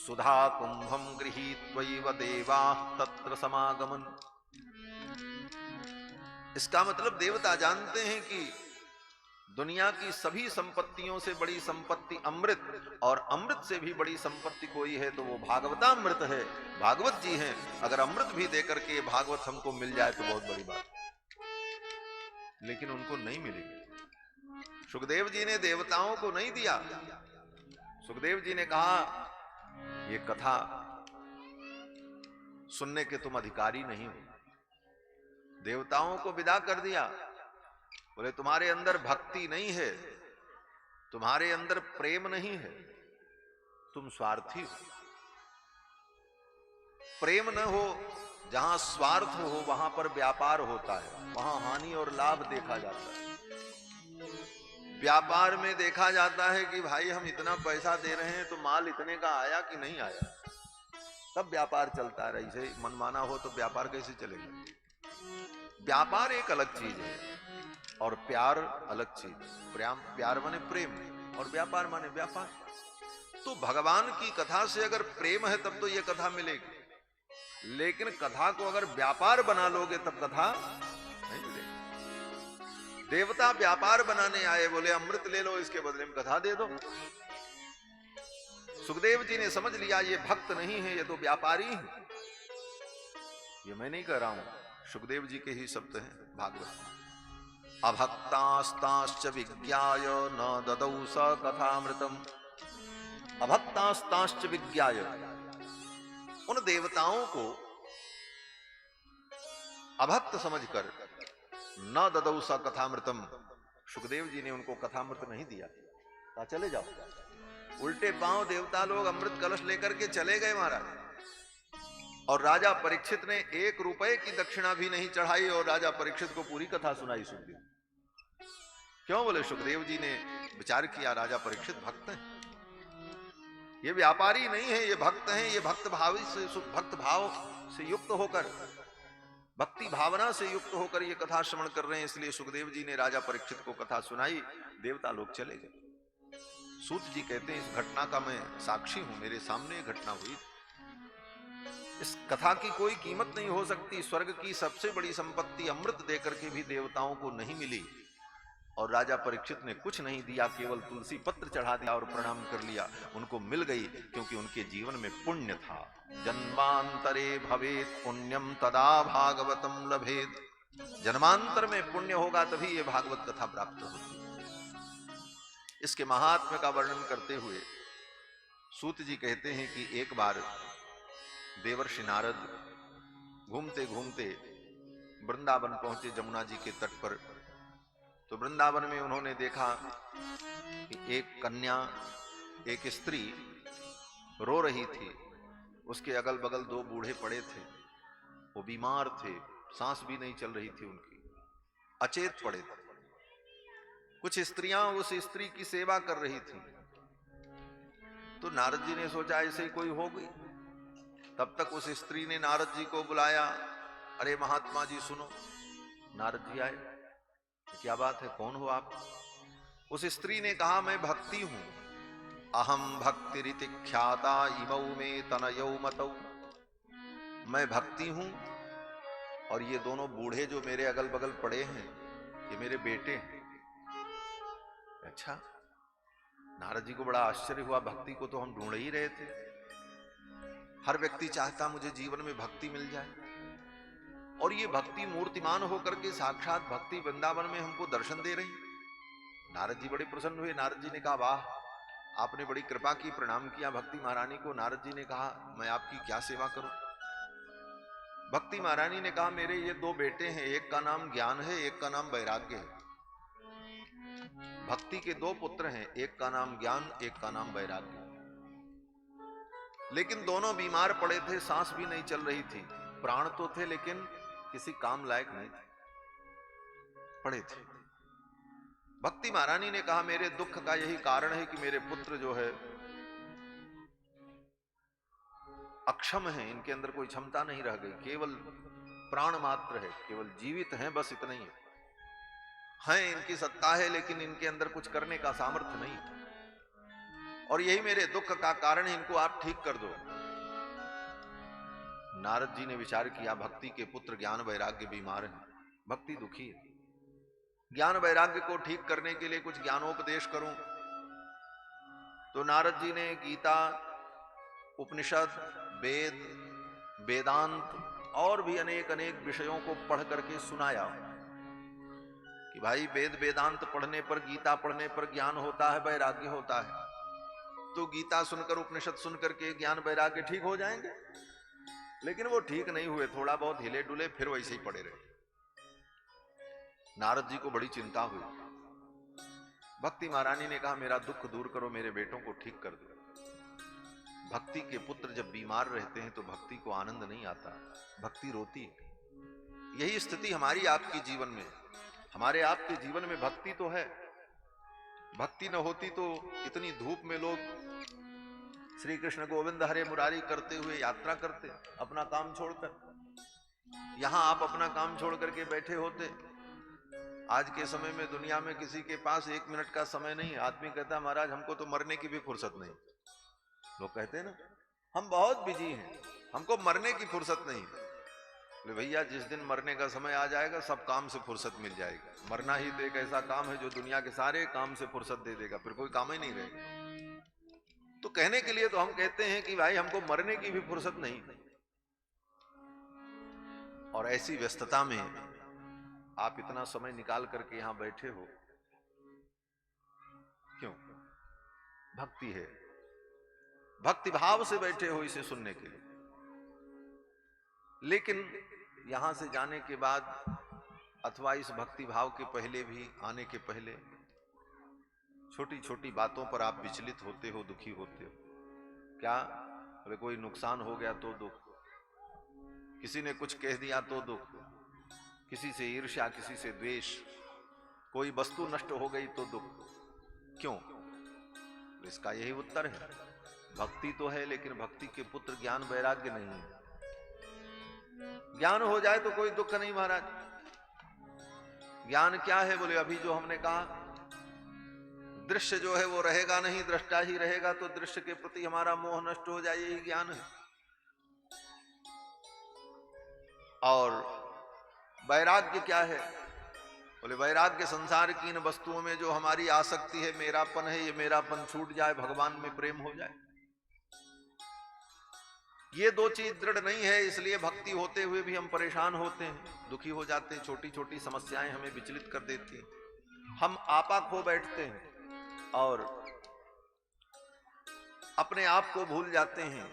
सुधा कुंभम गृहीत्वैव देवाः तत्र समागमन। इसका मतलब देवता जानते हैं कि दुनिया की सभी संपत्तियों से बड़ी संपत्ति अमृत, और अमृत से भी बड़ी संपत्ति कोई है तो वो भागवतामृत है, भागवत जी हैं। अगर अमृत भी देकर के भागवत हमको मिल जाए तो बहुत बड़ी बात। लेकिन उनको नहीं मिलेगी। सुखदेव जी ने देवताओं को नहीं दिया। सुखदेव जी ने कहा ये कथा सुनने के तुम अधिकारी नहीं हो। देवताओं को विदा कर दिया। बोले तुम्हारे अंदर भक्ति नहीं है, तुम्हारे अंदर प्रेम नहीं है, तुम स्वार्थी हो। प्रेम न हो, जहां स्वार्थ हो वहां पर व्यापार होता है, वहां हानि और लाभ देखा जाता है। व्यापार में देखा जाता है कि भाई हम इतना पैसा दे रहे हैं तो माल इतने का आया कि नहीं आया, तब व्यापार चलता है। ऐसे मनमाना हो तो व्यापार कैसे चलेगा? व्यापार एक अलग चीज है और प्यार अलग चीज है। प्यार माने प्रेम और व्यापार माने व्यापार। तो भगवान की कथा से अगर प्रेम है तब तो ये कथा मिलेगी, लेकिन कथा को अगर व्यापार बना लोगे तब कथा नहीं मिलेगी। देवता व्यापार बनाने आए, बोले अमृत ले लो, इसके बदले में कथा दे दो। सुखदेव जी ने समझ लिया ये भक्त नहीं है, ये तो व्यापारी है। ये मैं नहीं कह रहा हूं, सुखदेव जी के ही शब्द हैं भागवत। अभक्तास्ताश्च विज्ञाय न ददौ स कथामृतम। अभक्तास्ताश्च विज्ञाय, उन देवताओं को अभक्त समझकर न ददौ स कथामृतम, सुखदेव जी ने उनको कथामृत नहीं दिया। कहा चले जाओ। उल्टे पांव देवता लोग अमृत कलश लेकर के चले गए महाराज। और राजा परीक्षित ने 1 रुपए की दक्षिणा भी नहीं चढ़ाई और राजा परीक्षित को पूरी कथा सुनाई सुखदेव। क्यों? बोले सुखदेव जी ने विचार किया राजा परीक्षित भक्त हैं, ये व्यापारी नहीं है, ये भक्त हैं। ये भक्त भाव से युक्त होकर, भक्ति भावना से युक्त होकर ये कथा श्रवण कर रहे हैं। इसलिए सुखदेव जी ने राजा परीक्षित को कथा सुनाई, देवता लोग चले गए। सूत जी कहते हैं इस घटना का मैं साक्षी हूं, मेरे सामने ये घटना हुई। इस कथा की कोई कीमत नहीं हो सकती। स्वर्ग की सबसे बड़ी संपत्ति अमृत देकर के भी देवताओं को नहीं मिली, और राजा परीक्षित ने कुछ नहीं दिया, केवल तुलसी पत्र चढ़ा दिया और प्रणाम कर लिया। उनको मिल गई क्योंकि उनके जीवन में पुण्य था। जन्मांतरे भवेत पुण्यम तदा भागवतम लभेत। जन्मांतर में पुण्य होगा तभी ये भागवत कथा प्राप्त होगी। इसके महात्म्य का वर्णन करते हुए सूत जी कहते हैं कि एक बार देवर्षि नारद घूमते घूमते वृंदावन पहुंचे, जमुना जी के तट पर। तो वृंदावन में उन्होंने देखा कि एक कन्या, एक स्त्री रो रही थी। उसके अगल बगल 2 बूढ़े पड़े थे, वो बीमार थे, सांस भी नहीं चल रही थी उनकी, अचेत पड़े थे। कुछ स्त्रियां उस स्त्री की सेवा कर रही थी। तो नारद जी ने सोचा ऐसे ही कोई होगी। तब तक उस स्त्री ने नारद जी को बुलाया, अरे महात्मा जी सुनो। नारद जी आए, क्या बात है, कौन हो आप? उस स्त्री ने कहा मैं भक्ति हूं। अहम भक्ति रीति ख्याता इमौ में तनयौ मतौ। मैं भक्ति हूं और ये दोनों बूढ़े जो मेरे अगल बगल पड़े हैं ये मेरे बेटे हैं। अच्छा, नारद जी को बड़ा आश्चर्य हुआ, भक्ति को तो हम ढूंढ ही रहे थे। हर व्यक्ति चाहता मुझे जीवन में भक्ति मिल जाए, और ये भक्ति मूर्तिमान होकर के साक्षात भक्ति वृंदावन में हमको दर्शन दे रही। नारद जी बड़े प्रसन्न हुए। नारद जी ने कहा वाह, आपने बड़ी कृपा की। प्रणाम किया भक्ति महारानी को। नारद जी ने कहा मैं आपकी क्या सेवा करूं? भक्ति महारानी ने कहा मेरे ये 2 बेटे हैं, एक का नाम ज्ञान है, एक का नाम वैराग्य है। भक्ति के 2 पुत्र हैं, एक का नाम ज्ञान, एक का नाम वैराग्य। लेकिन दोनों बीमार पड़े थे, सांस भी नहीं चल रही थी, प्राण तो थे लेकिन किसी काम लायक नहीं थे, पड़े थे। भक्ति महारानी ने कहा मेरे दुख का यही कारण है कि मेरे पुत्र जो है अक्षम है, इनके अंदर कोई क्षमता नहीं रह गई, केवल प्राण मात्र है, केवल जीवित हैं, बस इतना ही है। इनकी सत्ता है लेकिन इनके अंदर कुछ करने का सामर्थ्य नहीं, और यही मेरे दुख का कारण है, इनको आप ठीक कर दो। नारद जी ने विचार किया भक्ति के पुत्र ज्ञान वैराग्य बीमार हैं, भक्ति दुखी है, ज्ञान वैराग्य को ठीक करने के लिए कुछ ज्ञानोपदेश करूं। तो नारद जी ने गीता, उपनिषद, वेद, वेदांत और भी अनेक अनेक विषयों को पढ़ करके सुनाया कि भाई वेद वेदांत पढ़ने पर, गीता पढ़ने पर ज्ञान होता है, वैराग्य होता है। तो गीता सुनकर, उपनिषद सुनकर के ज्ञान वैराग्य ठीक हो जाएंगे, लेकिन वो ठीक नहीं हुए, थोड़ा बहुत हिले डुले, फिर वैसे ही पड़े रहे। नारद जी को बड़ी चिंता हुई। भक्ति महारानी ने कहा मेरा दुख दूर करो, मेरे बेटों को ठीक कर दो। भक्ति के पुत्र जब बीमार रहते हैं तो भक्ति को आनंद नहीं आता, भक्ति रोती है। यही स्थिति हमारी आपकी जीवन में, हमारे आपके जीवन में भक्ति तो है, भक्ति न होती तो इतनी धूप में लोग श्री कृष्ण गोविंद हरे मुरारी करते हुए यात्रा करते अपना काम छोड़कर। यहां आप अपना काम छोड़ करके बैठे होते। आज के समय में दुनिया में किसी के पास 1 मिनट का समय नहीं। आदमी कहता है महाराज हमको तो मरने की भी फुर्सत नहीं। लोग कहते हैं ना हम बहुत बिजी हैं, हमको मरने की फुर्सत नहीं। बोले भैया जिस दिन मरने का समय आ जाएगा सब काम से फुर्सत मिल जाएगी। मरना ही तो एक ऐसा काम है जो दुनिया के सारे काम से फुर्सत दे देगा, फिर कोई काम ही नहीं रहेगा। तो कहने के लिए तो हम कहते हैं कि भाई हमको मरने की भी फुर्सत नहीं। और ऐसी व्यस्तता में आप इतना समय निकाल करके यहां बैठे हो, क्यों? भक्ति है, भक्ति भाव से बैठे हो इसे सुनने के लिए। लेकिन यहां से जाने के बाद अथवा इस भक्ति भाव के पहले भी, आने के पहले छोटी छोटी बातों पर आप विचलित होते हो, दुखी होते हो। क्या? अरे कोई नुकसान हो गया तो दुख, किसी ने कुछ कह दिया तो दुख, किसी से ईर्ष्या, किसी से द्वेष, कोई वस्तु नष्ट हो गई तो दुख। क्यों? इसका यही उत्तर है, भक्ति तो है लेकिन भक्ति के पुत्र ज्ञान वैराग्य नहीं है। ज्ञान हो जाए तो कोई दुख नहीं महाराज। ज्ञान क्या है? बोले अभी जो हमने कहा, दृश्य जो है वो रहेगा नहीं, दृष्टा ही रहेगा, तो दृश्य के प्रति हमारा मोह नष्ट हो जाए, यही ज्ञान है। और वैराग्य क्या है? बोले वैराग्य संसार की इन वस्तुओं में जो हमारी आसक्ति है, मेरापन है, ये मेरापन छूट जाए, भगवान में प्रेम हो जाए। ये दो चीज दृढ़ नहीं है, इसलिए भक्ति होते हुए भी हम परेशान होते हैं, दुखी हो जाते हैं। छोटी छोटी समस्याएं हमें विचलित कर देती हैं। हम आपा खो बैठते हैं और अपने आप को भूल जाते हैं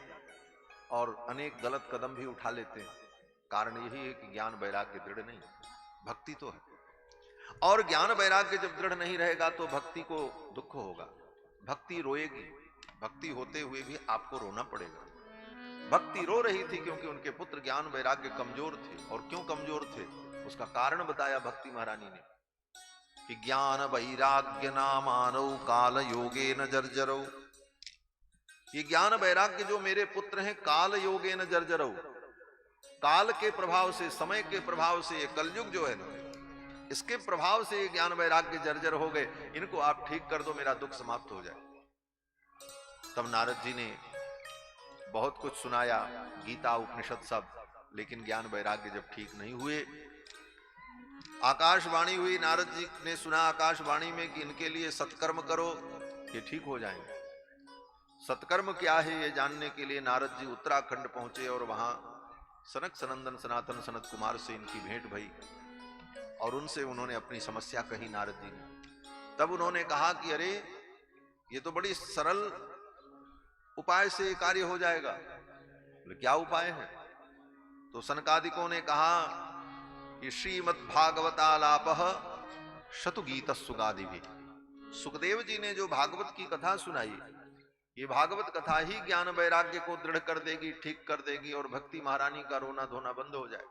और अनेक गलत कदम भी उठा लेते हैं। कारण यही है कि ज्ञान वैराग्य दृढ़ नहीं। भक्ति तो है, और ज्ञान वैराग्य जब दृढ़ नहीं रहेगा तो भक्ति को दुख होगा, भक्ति रोएगी। भक्ति होते हुए भी आपको रोना पड़ेगा। भक्ति रो रही थी क्योंकि उनके पुत्र ज्ञान वैराग्य कमजोर थे। और क्यों कमजोर थे उसका कारण बताया भक्ति महारानी ने कि ज्ञान वैराग्य नामानौ काल योगे न जर्जरौ। ये ज्ञान वैराग्य जो मेरे पुत्र हैं, काल योगे न जर्जरौ, काल के प्रभाव से, समय के प्रभाव से, कलयुग जो है ना, इसके प्रभाव से ये ज्ञान वैराग्य जर्जर हो गए। इनको आप ठीक कर दो, मेरा दुख समाप्त हो जाए। तब नारद जी ने बहुत कुछ सुनाया, गीता उपनिषद सब, लेकिन ज्ञान वैराग्य जब ठीक नहीं हुए, आकाशवाणी हुई। नारद जी ने सुना आकाशवाणी में कि इनके लिए सत्कर्म करो, ये ठीक हो जाएंगे। सत्कर्म क्या है ये जानने के लिए नारद जी उत्तराखंड पहुंचे और वहां सनक सनंदन सनातन सनत कुमार से इनकी भेंट भई और उनसे उन्होंने अपनी समस्या कही नारद जी ने। तब उन्होंने कहा कि अरे ये तो बड़ी सरल उपाय से कार्य हो जाएगा। क्या उपाय है? तो सनकादिकों ने कहा कि श्रीमद् भागवतालापः शतुगीत सुगादि भी। सुखदेव जी ने जो भागवत की कथा सुनाई, ये भागवत कथा ही ज्ञान वैराग्य को दृढ़ कर देगी, ठीक कर देगी और भक्ति महारानी का रोना धोना बंद हो जाए।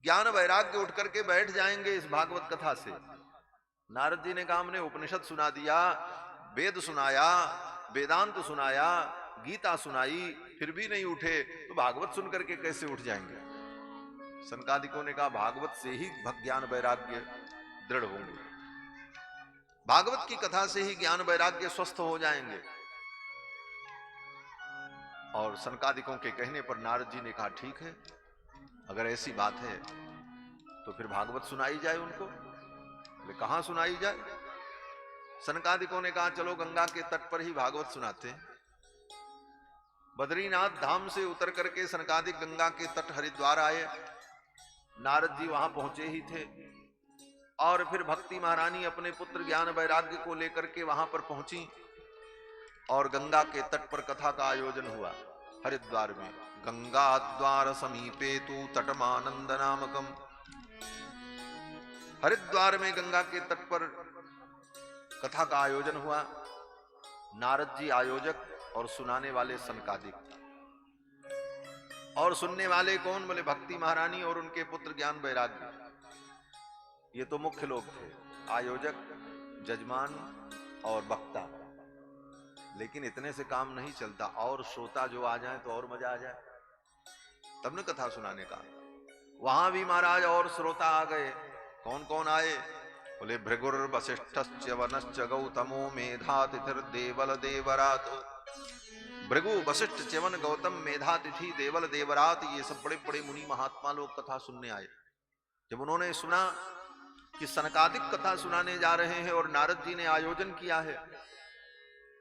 ज्ञान वैराग्य उठ करके बैठ जाएंगे इस भागवत कथा से। नारद जी ने कहा हमने उपनिषद सुना दिया, वेद सुनाया, वेदांत सुनाया, गीता सुनाई, फिर भी नहीं उठे, तो भागवत सुन करके कैसे उठ जाएंगे? सनकादिकों ने कहा भागवत से ही ज्ञान वैराग्य दृढ़ होंगे, भागवत की कथा से ही ज्ञान वैराग्य स्वस्थ हो जाएंगे। और सनकादिकों के कहने पर नारद जी ने कहा ठीक है, अगर ऐसी बात है तो फिर भागवत सुनाई जाए उनको। बोले कहां सुनाई जाए? सनकादिकों ने कहा चलो गंगा के तट पर ही भागवत सुनाते हैं। बद्रीनाथ धाम से उतर करके सनकादिक गंगा के तट हरिद्वार आए। नारद जी वहां पहुंचे ही थे और फिर भक्ति महारानी अपने पुत्र ज्ञान वैराग्य को लेकर के वहां पर पहुंची और गंगा के तट पर कथा का आयोजन हुआ हरिद्वार में। गंगा द्वार समीपे तु तटमानंद नामकम। हरिद्वार में गंगा के तट पर कथा का आयोजन हुआ। नारद जी आयोजक और सुनाने वाले सनकादिक। और सुनने वाले कौन? बोले भक्ति महारानी और उनके पुत्र ज्ञान वैराग्य। ये तो मुख्य लोग थे, आयोजक, जजमान और वक्ता। लेकिन इतने से काम नहीं चलता, और श्रोता जो आ जाए तो और मजा आ जाए, तब न कथा सुनाने का। वहां भी महाराज और श्रोता आ गए। कौन कौन आए? बोले भृगुर वसिष्ठश्च वनश्च गौतमो मेधातिथिर देवल देवरात। भृगु, वशिष्ठ, च्यवन, गौतम, मेधातिथि, देवल, देवरात, ये सब बड़े बड़े मुनि महात्मा लोग कथा सुनने आए। जब उन्होंने सुना कि सनकादिक कथा सुनाने जा रहे हैं और नारद जी ने आयोजन किया है,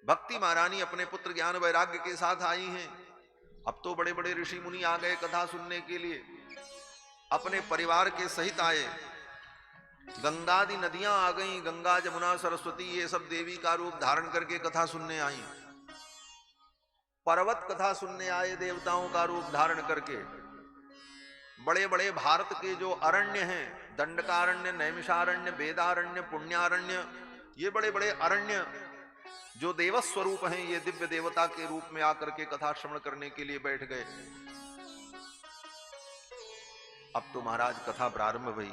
भक्ति महारानी अपने पुत्र ज्ञान वैराग्य के साथ आई हैं। अब तो बड़े बड़े ऋषि मुनि आ गए कथा सुनने के लिए, अपने परिवार के सहित आए। गंगादि नदियां आ गई, गंगा, जमुना, सरस्वती, ये सब देवी का रूप धारण करके कथा सुनने आई। पर्वत कथा सुनने आए, देवताओं का रूप धारण करके। बड़े बड़े भारत के जो अरण्य हैं, दंडकारण्य, नैमिषारण्य, वेदारण्य, पुण्यारण्य, ये बड़े बड़े अरण्य जो देवस्वरूप हैं, ये दिव्य देवता के रूप में आकर के कथा श्रवण करने के लिए बैठ गए। अब तो महाराज कथा प्रारंभ हुई।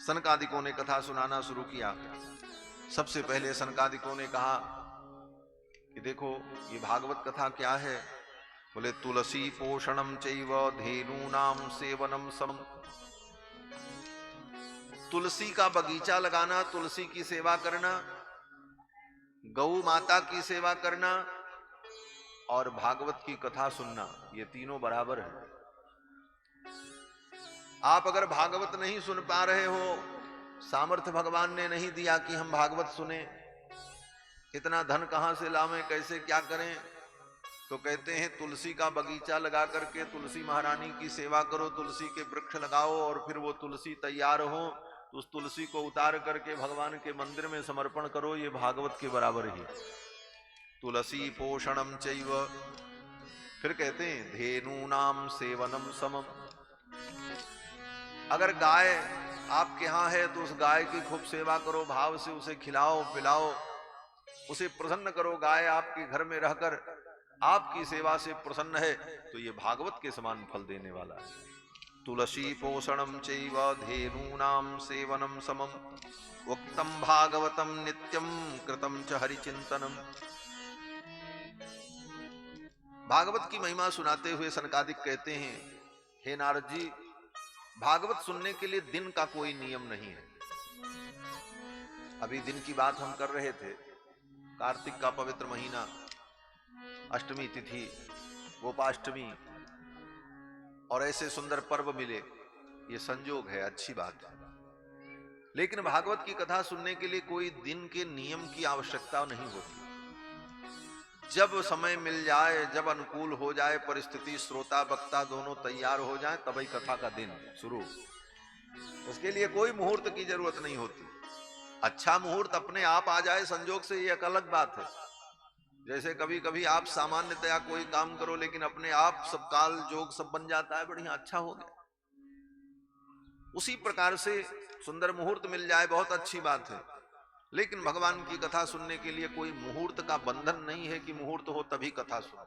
सनकादिकों ने कथा सुनाना शुरू किया। सबसे पहले सनकादिकों ने कहा कि देखो ये भागवत कथा क्या है। बोले तुलसी पोषणम चैव धेनूनाम सेवनम सम। तुलसी का बगीचा लगाना, तुलसी की सेवा करना, गौ माता की सेवा करना और भागवत की कथा सुनना, ये तीनों बराबर है। आप अगर भागवत नहीं सुन पा रहे हो, सामर्थ्य भगवान ने नहीं दिया कि हम भागवत सुने, इतना धन कहां से लावें, कैसे क्या करें, तो कहते हैं तुलसी का बगीचा लगा करके तुलसी महारानी की सेवा करो, तुलसी के वृक्ष लगाओ और फिर वो तुलसी तैयार हो तो उस तुलसी को उतार करके भगवान के मंदिर में समर्पण करो, ये भागवत के बराबर ही। तुलसी पोषणम चैव। फिर कहते हैं धेनूनाम सेवनम समम। अगर गाय आपके यहां है तो उस गाय की खूब सेवा करो, भाव से उसे खिलाओ पिलाओ, उसे प्रसन्न करो। गाय आपके घर में रहकर आपकी सेवा से प्रसन्न है तो ये भागवत के समान फल देने वाला है। तुलसी पोषणम चैव धेनूनाम सेवनम समम उक्तम भागवतम नित्यम कृतम च हरिचिंतनम। भागवत की महिमा सुनाते हुए सनकादिक कहते हैं, हे नारद जी, भागवत सुनने के लिए दिन का कोई नियम नहीं है। अभी दिन की बात हम कर रहे थे, कार्तिक का पवित्र महीना, अष्टमी तिथि, गोपाष्टमी, और ऐसे सुंदर पर्व मिले, ये संयोग है, अच्छी बात है। लेकिन भागवत की कथा सुनने के लिए कोई दिन के नियम की आवश्यकता नहीं होती। जब समय मिल जाए, जब अनुकूल हो जाए परिस्थिति, श्रोता वक्ता दोनों तैयार हो जाए, तभी कथा का दिन शुरू। उसके लिए कोई मुहूर्त की जरूरत नहीं होती। अच्छा मुहूर्त अपने आप आ जाए संजोग से, ये एक अलग बात है। जैसे कभी कभी आप सामान्यतया कोई काम करो लेकिन अपने आप सब काल जोग सब बन जाता है, बढ़िया अच्छा हो गया। उसी प्रकार से सुंदर मुहूर्त मिल जाए, बहुत अच्छी बात है। लेकिन भगवान की कथा सुनने के लिए कोई मुहूर्त का बंधन नहीं है कि मुहूर्त हो तभी कथा सुनो।